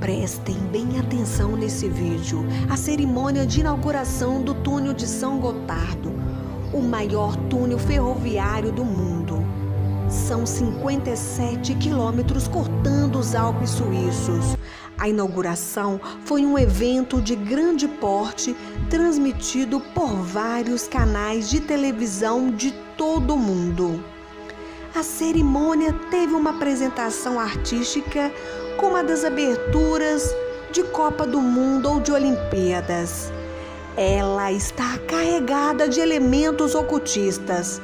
Prestem bem atenção nesse vídeo. A cerimônia de inauguração do túnel de São Gotardo, o maior túnel ferroviário do mundo. São 57 quilômetros cortando os Alpes suíços. A inauguração foi um evento de grande porte, transmitido por vários canais de televisão de todo o mundo. A cerimônia teve uma apresentação artística como a das aberturas de Copa do Mundo ou de Olimpíadas. Ela está carregada de elementos ocultistas,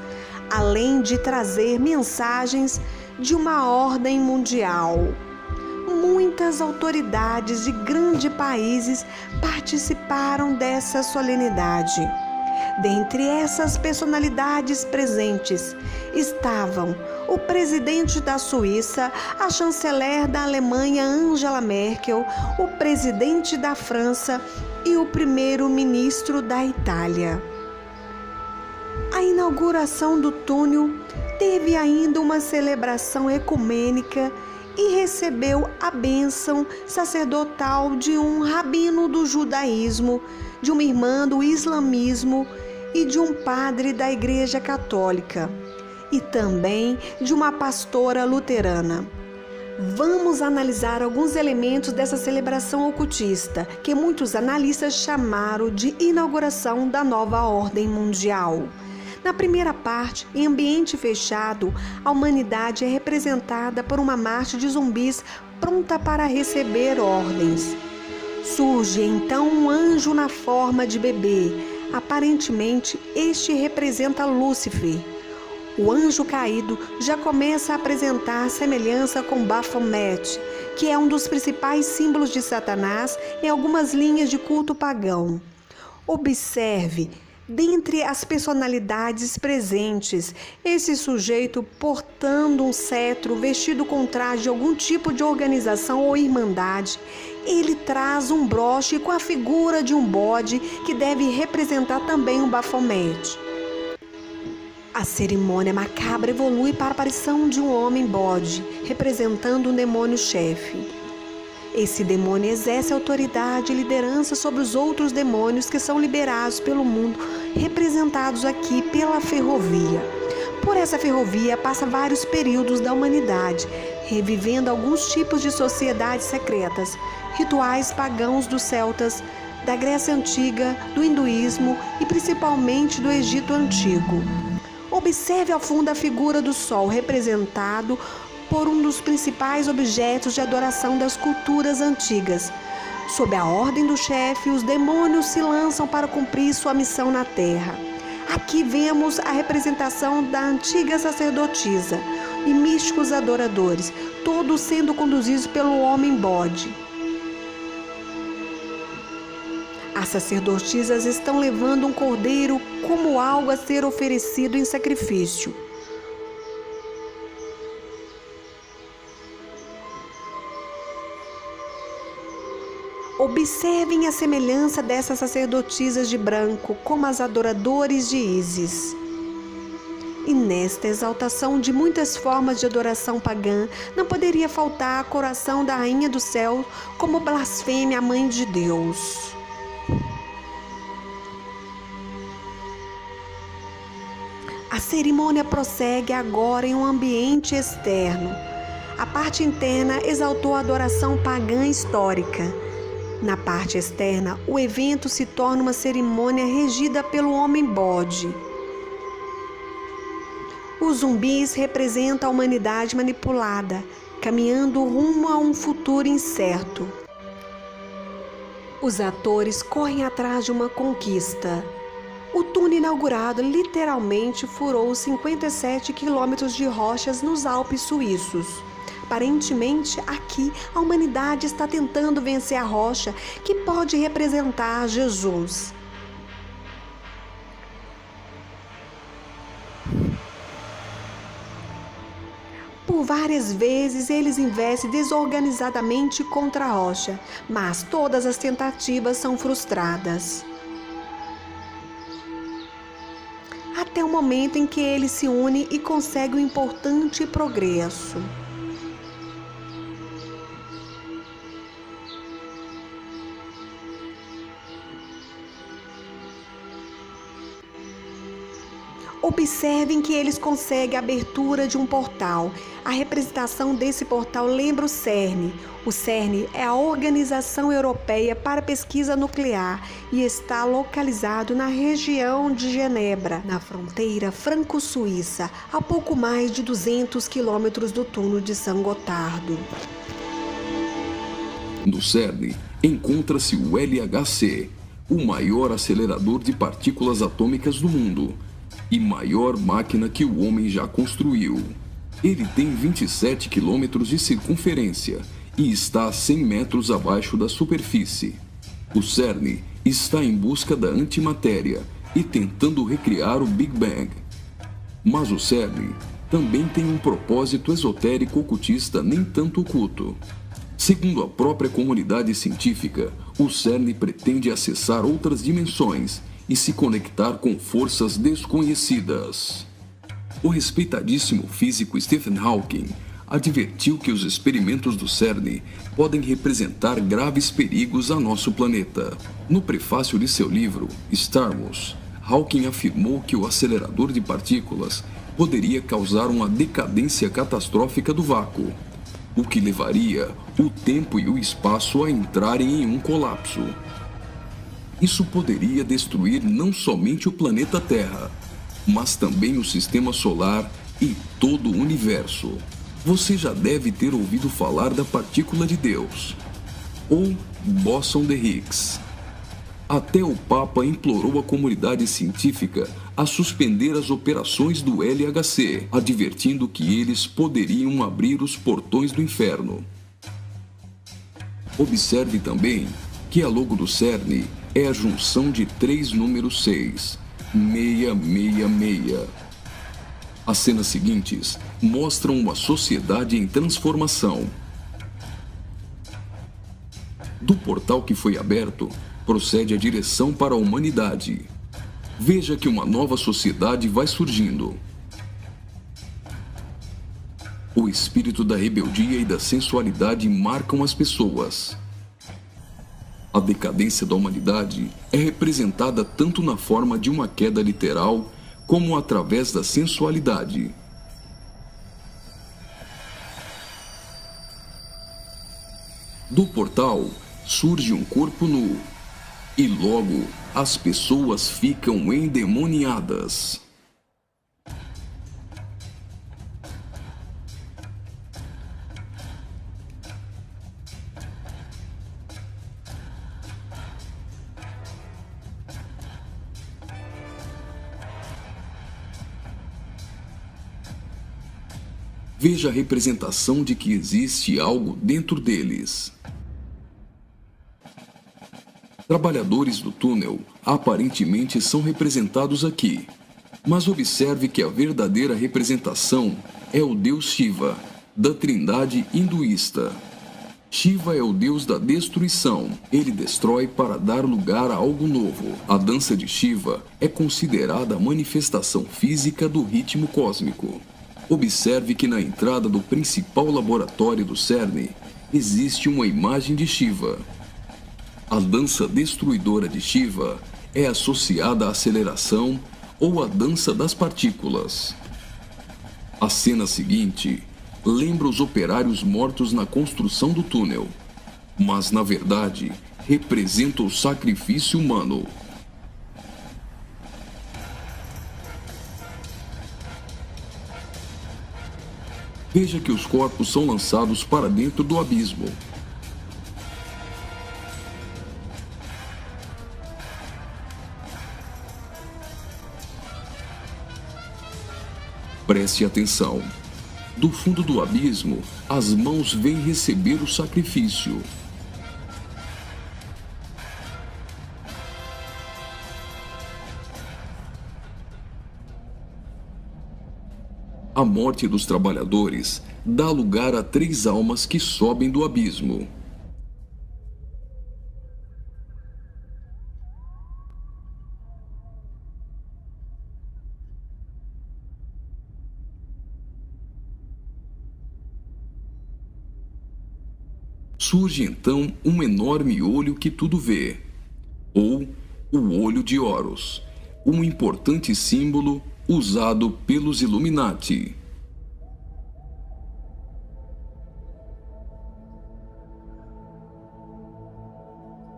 além de trazer mensagens de uma ordem mundial. Muitas autoridades de grandes países participaram dessa solenidade. Dentre essas personalidades presentes estavam o presidente da Suíça, a chanceler da Alemanha, Angela Merkel, o presidente da França e o primeiro-ministro da Itália. A inauguração do túnel teve ainda uma celebração ecumênica e recebeu a bênção sacerdotal de um rabino do judaísmo, de uma irmã do islamismo e de um padre da Igreja Católica, e também de uma pastora luterana. Vamos analisar alguns elementos dessa celebração ocultista, que muitos analistas chamaram de inauguração da nova ordem mundial. Na primeira parte, em ambiente fechado, a humanidade é representada por uma marcha de zumbis pronta para receber ordens. Surge então um anjo na forma de bebê. Aparentemente, este representa Lúcifer. O anjo caído já começa a apresentar semelhança com Baphomet, que é um dos principais símbolos de Satanás em algumas linhas de culto pagão. Observe, dentre as personalidades presentes, esse sujeito portando um cetro, vestido com traje de algum tipo de organização ou irmandade. Ele traz um broche com a figura de um bode que deve representar também um Baphomet. A cerimônia macabra evolui para a aparição de um homem bode, representando um demônio-chefe. Esse demônio exerce autoridade e liderança sobre os outros demônios que são liberados pelo mundo, representados aqui pela ferrovia. Por essa ferrovia passa vários períodos da humanidade, revivendo alguns tipos de sociedades secretas, rituais pagãos dos celtas, da Grécia Antiga, do hinduísmo e principalmente do Egito Antigo. Observe ao fundo a figura do Sol, representado por um dos principais objetos de adoração das culturas antigas. Sob a ordem do chefe, os demônios se lançam para cumprir sua missão na Terra. Aqui vemos a representação da antiga sacerdotisa e místicos adoradores, todos sendo conduzidos pelo homem bode. As sacerdotisas estão levando um cordeiro como algo a ser oferecido em sacrifício. Observem a semelhança dessas sacerdotisas de branco como as adoradores de Ísis. E nesta exaltação de muitas formas de adoração pagã, não poderia faltar a coroação da Rainha do Céu como blasfêmia à Mãe de Deus. A cerimônia prossegue agora em um ambiente externo. A parte interna exaltou a adoração pagã histórica. Na parte externa, o evento se torna uma cerimônia regida pelo homem bode. Os zumbis representam a humanidade manipulada, caminhando rumo a um futuro incerto. Os atores correm atrás de uma conquista. O túnel inaugurado literalmente furou 57 quilômetros de rochas nos Alpes suíços. Aparentemente, aqui a humanidade está tentando vencer a rocha que pode representar Jesus. Por várias vezes eles investem desorganizadamente contra a rocha, mas todas as tentativas são frustradas. Até o momento em que ele se une e consegue um importante progresso. Observem que eles conseguem a abertura de um portal. A representação desse portal lembra o CERN. O CERN é a Organização Europeia para a Pesquisa Nuclear e está localizado na região de Genebra, na fronteira franco-suíça, a pouco mais de 200 quilômetros do túnel de São Gotardo. No CERN encontra-se o LHC, o maior acelerador de partículas atômicas do mundo e maior máquina que o homem já construiu. Ele tem 27 quilômetros de circunferência e está a 100 metros abaixo da superfície. O CERN está em busca da antimatéria e tentando recriar o Big Bang. Mas o CERN também tem um propósito esotérico ocultista nem tanto oculto. Segundo a própria comunidade científica, o CERN pretende acessar outras dimensões e se conectar com forças desconhecidas. O respeitadíssimo físico Stephen Hawking advertiu que os experimentos do CERN podem representar graves perigos a nosso planeta. No prefácio de seu livro, Stardust, Hawking afirmou que o acelerador de partículas poderia causar uma decadência catastrófica do vácuo, o que levaria o tempo e o espaço a entrarem em um colapso. Isso poderia destruir não somente o planeta Terra, mas também o sistema solar e todo o universo. Você já deve ter ouvido falar da partícula de Deus, ou bóson de Higgs. Até o Papa implorou à comunidade científica a suspender as operações do LHC, advertindo que eles poderiam abrir os portões do inferno. Observe também que a logo do CERN é a junção de 3 números 6, 666. As cenas seguintes mostram uma sociedade em transformação. Do portal que foi aberto, procede a direção para a humanidade. Veja que uma nova sociedade vai surgindo. O espírito da rebeldia e da sensualidade marcam as pessoas. A decadência da humanidade é representada tanto na forma de uma queda literal, como através da sensualidade. Do portal surge um corpo nu, e logo as pessoas ficam endemoniadas. Veja a representação de que existe algo dentro deles. Trabalhadores do túnel aparentemente são representados aqui, mas observe que a verdadeira representação é o deus Shiva, da trindade hinduísta. Shiva é o deus da destruição. Ele destrói para dar lugar a algo novo. A dança de Shiva é considerada a manifestação física do ritmo cósmico. Observe que na entrada do principal laboratório do CERN existe uma imagem de Shiva. A dança destruidora de Shiva é associada à aceleração ou à dança das partículas. A cena seguinte lembra os operários mortos na construção do túnel, mas na verdade representa o sacrifício humano. Veja que os corpos são lançados para dentro do abismo. Preste atenção. Do fundo do abismo, as mãos vêm receber o sacrifício. A morte dos trabalhadores dá lugar a 3 almas que sobem do abismo. Surge então um enorme olho que tudo vê, ou o olho de Horus, um importante símbolo usado pelos Illuminati.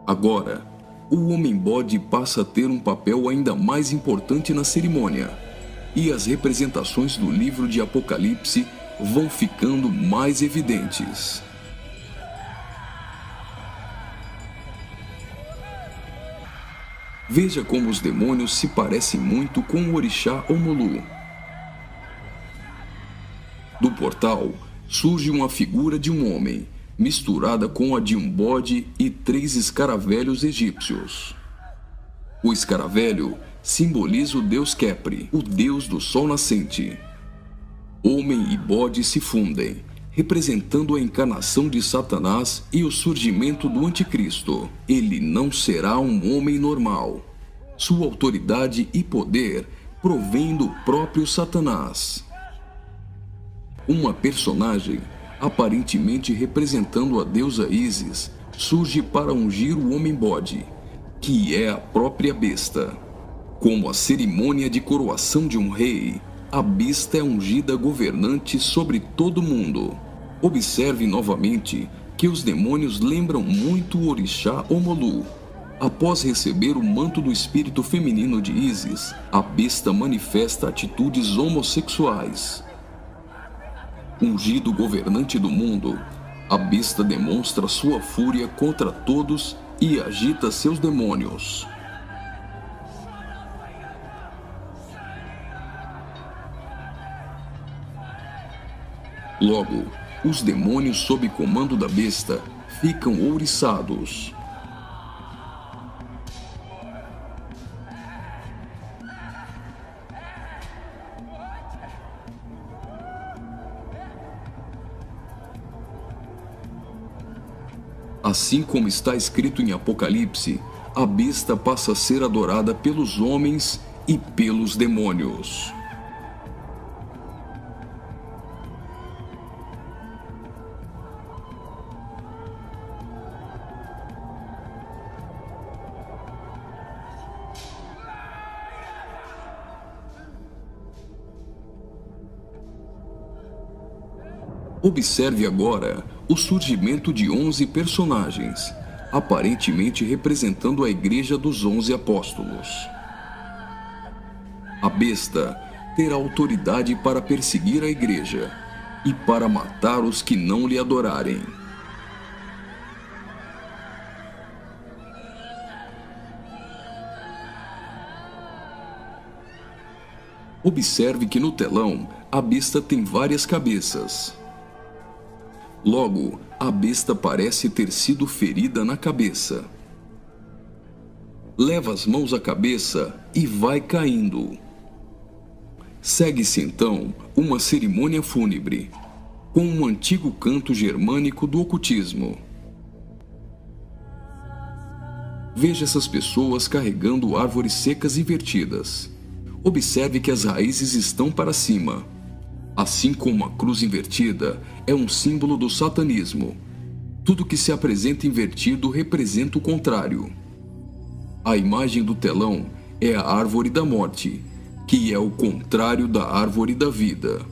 Agora, o homem-bode passa a ter um papel ainda mais importante na cerimônia, e as representações do livro de Apocalipse vão ficando mais evidentes. Veja como os demônios se parecem muito com o orixá Omulu. Do portal surge uma figura de um homem, misturada com a de um bode e 3 escaravelhos egípcios. O escaravelho simboliza o deus Khepri, o deus do sol nascente. Homem e bode se fundem, representando a encarnação de Satanás e o surgimento do anticristo. Ele não será um homem normal. Sua autoridade e poder provém do próprio Satanás. Uma personagem, aparentemente representando a deusa Ísis, surge para ungir o homem-bode, que é a própria besta. Como a cerimônia de coroação de um rei, a besta é ungida governante sobre todo mundo. Observe novamente que os demônios lembram muito o orixá Omulu. Após receber o manto do espírito feminino de Ísis, a besta manifesta atitudes homossexuais. Ungido governante do mundo, a besta demonstra sua fúria contra todos e agita seus demônios. Logo, os demônios sob comando da besta ficam ouriçados. Assim como está escrito em Apocalipse, a besta passa a ser adorada pelos homens e pelos demônios. Observe agora o surgimento de 11 personagens, aparentemente representando a Igreja dos 11 Apóstolos. A besta terá autoridade para perseguir a Igreja e para matar os que não lhe adorarem. Observe que no telão a besta tem várias cabeças. Logo, a besta parece ter sido ferida na cabeça. Leva as mãos à cabeça e vai caindo. Segue-se então uma cerimônia fúnebre, com um antigo canto germânico do ocultismo. Veja essas pessoas carregando árvores secas invertidas. Observe que as raízes estão para cima. Assim como a cruz invertida é um símbolo do satanismo, tudo que se apresenta invertido representa o contrário. A imagem do telão é a árvore da morte, que é o contrário da árvore da vida.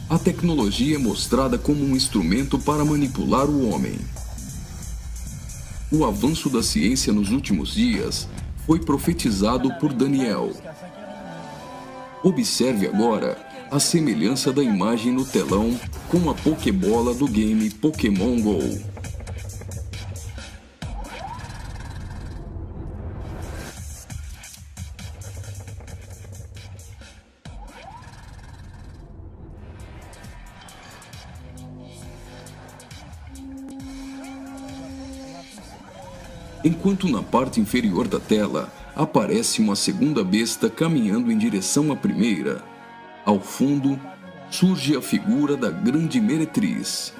A tecnologia é mostrada como um instrumento para manipular o homem. O avanço da ciência nos últimos dias foi profetizado por Daniel. Observe agora a semelhança da imagem no telão com a Pokébola do game Pokémon GO. Enquanto na parte inferior da tela aparece uma segunda besta caminhando em direção à primeira, ao fundo surge a figura da grande meretriz.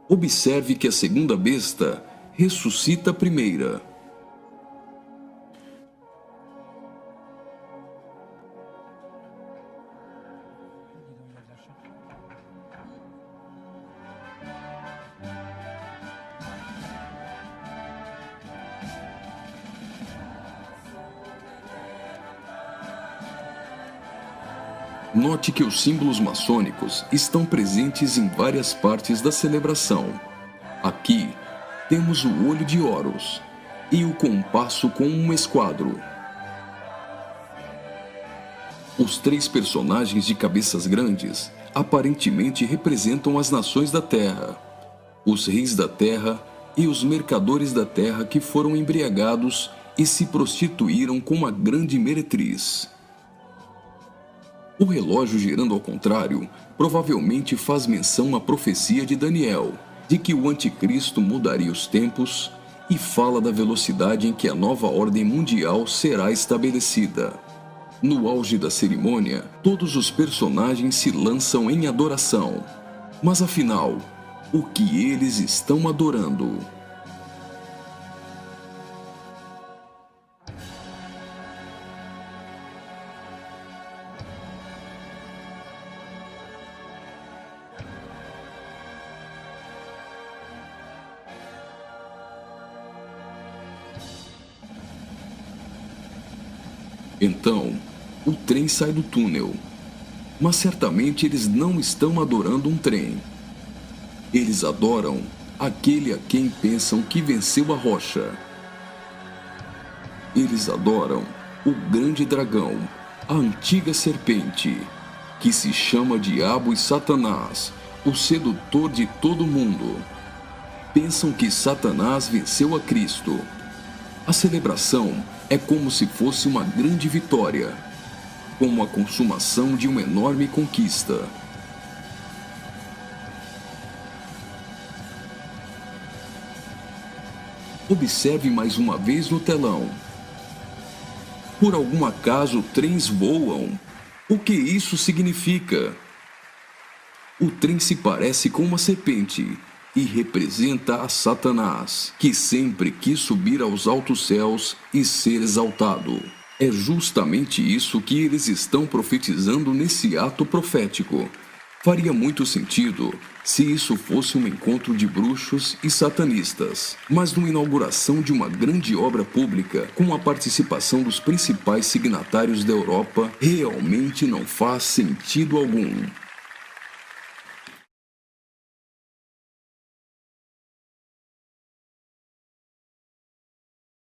Observe que a segunda besta ressuscita a primeira. Note que os símbolos maçônicos estão presentes em várias partes da celebração. Aqui temos o olho de Horus e o compasso com um esquadro. Os 3 personagens de cabeças grandes aparentemente representam as nações da Terra, os reis da Terra e os mercadores da Terra que foram embriagados e se prostituíram com uma grande meretriz. O relógio girando ao contrário provavelmente faz menção à profecia de Daniel, de que o anticristo mudaria os tempos, e fala da velocidade em que a nova ordem mundial será estabelecida. No auge da cerimônia, todos os personagens se lançam em adoração. Mas afinal, o que eles estão adorando? Então, o trem sai do túnel. Mas certamente eles não estão adorando um trem. Eles adoram aquele a quem pensam que venceu a rocha. Eles adoram o grande dragão, a antiga serpente, que se chama Diabo e Satanás, o sedutor de todo mundo. Pensam que Satanás venceu a Cristo. A celebração é como se fosse uma grande vitória, como a consumação de uma enorme conquista. Observe mais uma vez no telão. Por algum acaso, trens voam? O que isso significa? O trem se parece com uma serpente e representa a Satanás, que sempre quis subir aos altos céus e ser exaltado. É justamente isso que eles estão profetizando nesse ato profético. Faria muito sentido se isso fosse um encontro de bruxos e satanistas, mas numa inauguração de uma grande obra pública, com a participação dos principais signatários da Europa, realmente não faz sentido algum.